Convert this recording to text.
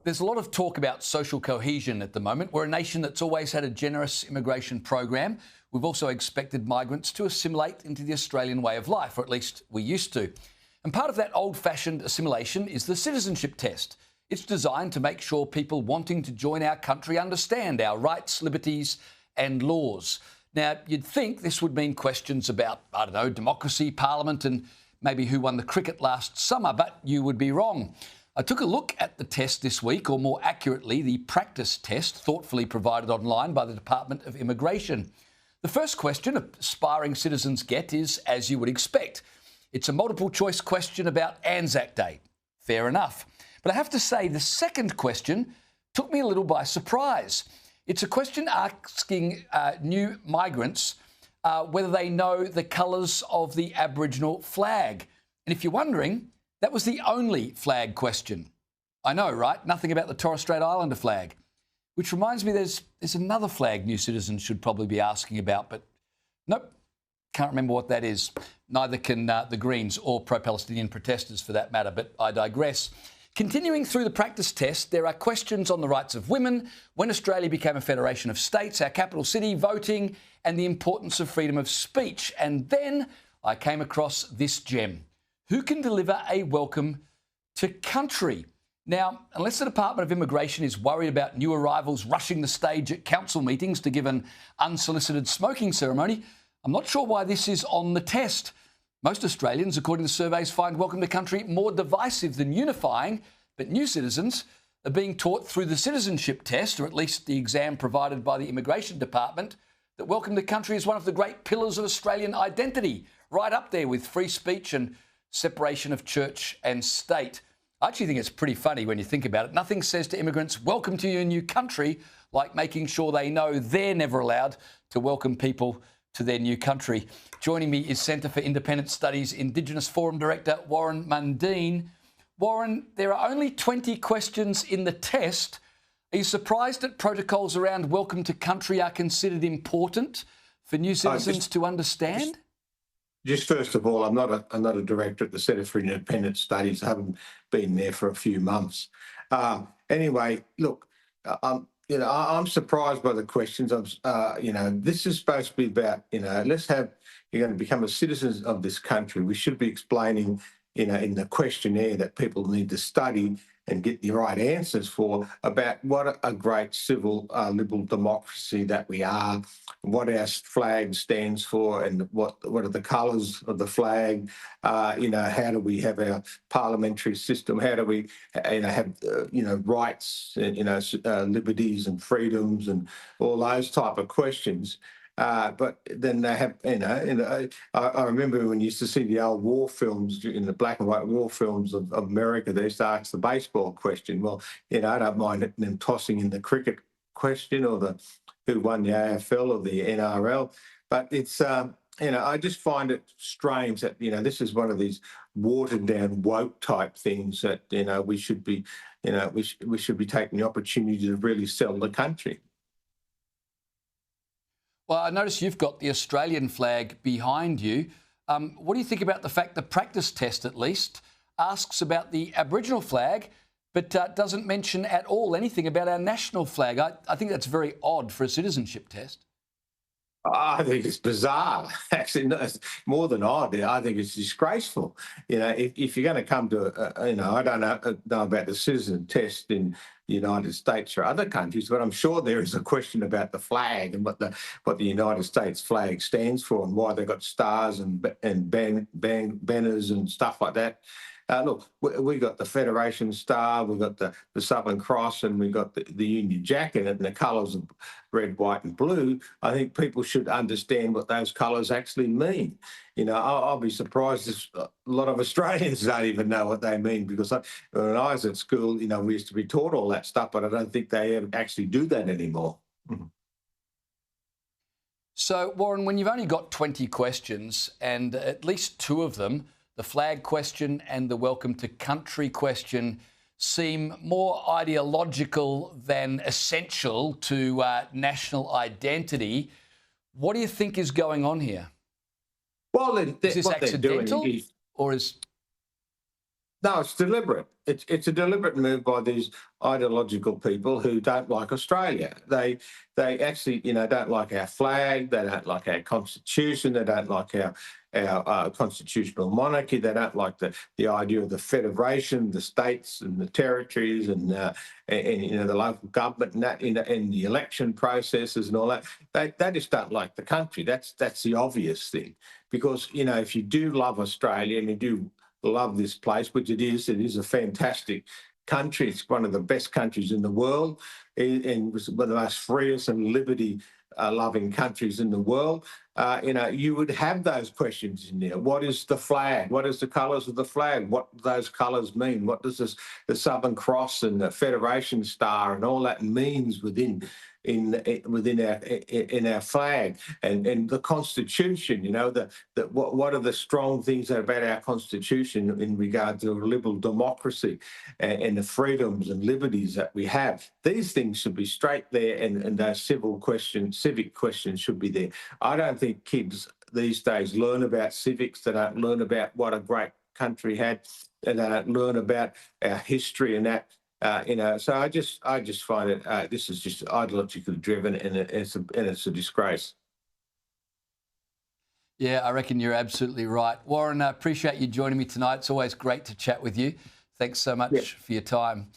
There's a lot of talk about social cohesion at the moment. We're a nation that's always had a generous immigration program. We've also expected migrants to assimilate into the Australian way of life, or at least we used to. And part of that old-fashioned assimilation is the citizenship test. It's designed to make sure people wanting to join our country understand our rights, liberties and laws. Now, you'd think this would mean questions about, I don't know, democracy, parliament and maybe who won the cricket last summer, but you would be wrong. I took a look at the test this week, or more accurately, the practice test thoughtfully provided online by the Department of Immigration. The first question aspiring citizens get is, as you would expect, it's a multiple choice question about Anzac Day. Fair enough. But I have to say, the second question took me a little by surprise. It's a question asking new migrants whether they know the colours of the Aboriginal flag. And if you're wondering, that was the only flag question. I know, right? Nothing about the Torres Strait Islander flag. Which reminds me there's another flag new citizens should probably be asking about, but nope, can't remember what that is. Neither can the Greens or pro-Palestinian protesters for that matter, but I digress. Continuing through the practice test, there are questions on the rights of women, when Australia became a federation of states, our capital city, voting, and the importance of freedom of speech. And then I came across this gem. Who can deliver a welcome to country? Now, unless the Department of Immigration is worried about new arrivals rushing the stage at council meetings to give an unsolicited smoking ceremony, I'm not sure why this is on the test. Most Australians, according to surveys, find welcome to country more divisive than unifying, but new citizens are being taught through the citizenship test, or at least the exam provided by the Immigration Department, that welcome to country is one of the great pillars of Australian identity, right up there with free speech and separation of church and state. I actually think it's pretty funny when you think about it. Nothing says to immigrants, welcome to your new country, like making sure they know they're never allowed to welcome people to their new country. Joining me is Centre for Independent Studies Indigenous Forum Director Warren Mandine. Warren, there are only 20 questions in the test. Are you surprised that protocols around welcome to country are considered important for new citizens to understand? Just first of all, I'm not a director at the Centre for Independent Studies. I haven't been there for a few months. Anyway, look, I'm surprised by the questions. This is supposed to be about, you're going to become a citizen of this country. We should be explaining, in the questionnaire that people need to study and get the right answers for about what a great civil liberal democracy that we are, what our flag stands for, and what are the colours of the flag. How do we have our parliamentary system? How do we, have rights, liberties and freedoms, and all those type of questions. But then they have, I remember when you used to see the old war films, in the black and white war films of America, they used to ask the baseball question. Well, I don't mind them tossing in the cricket question or the who won the AFL or the NRL. But it's, I just find it strange that, this is one of these watered down woke type things that, we should be, we should be taking the opportunity to really sell the country. Well, I notice you've got the Australian flag behind you. What do you think about the fact the practice test, at least, asks about the Aboriginal flag, but doesn't mention at all anything about our national flag? I think that's very odd for a citizenship test. I think it's bizarre. Actually, no, it's more than odd. I think it's disgraceful. If you're going to come to, I don't know about the citizen test in the United States or other countries, but I'm sure there is a question about the flag and what the United States flag stands for and why they've got stars and banners and stuff like that. Look, we got the Federation Star, we've got the Southern Cross, and we've got the Union Jack in it, and the colours of red, white and blue. I think people should understand what those colours actually mean. I'll be surprised if a lot of Australians don't even know what they mean, because when I was at school, we used to be taught all that stuff, but I don't think they actually do that anymore. Mm-hmm. So, Warren, when you've only got 20 questions and at least two of them, the flag question and the welcome to country question, seem more ideological than essential to national identity. What do you think is going on here? Well, is this accidental, or is... No, it's deliberate. It's a deliberate move by these ideological people who don't like Australia. They actually, don't like our flag. They don't like our constitution. They don't like our constitutional monarchy. They don't like the idea of the federation, the states and the territories, and the local government and that in the election processes and all that. They just don't like the country. That's the obvious thing, because if you do love Australia and you do love this place, which it is a fantastic country. It's one of the best countries in the world, and one of the most freest and liberty loving countries in the world. You would have those questions in there. What is the flag? What is the colours of the flag? What do those colours mean? What does the Southern Cross and the Federation Star and all that means within our flag, and the Constitution? What are the strong things about our Constitution in regard to liberal democracy and the freedoms and liberties that we have? These things should be straight there, and those civic questions should be there. I don't think kids these days learn about civics. They don't learn about what a great country had, and they don't learn about our history and that. So I just find it this is just ideologically driven, and it's a disgrace. Yeah, I reckon you're absolutely right. Warren, I appreciate you joining me tonight. It's always great to chat with you. Thanks so much for your time.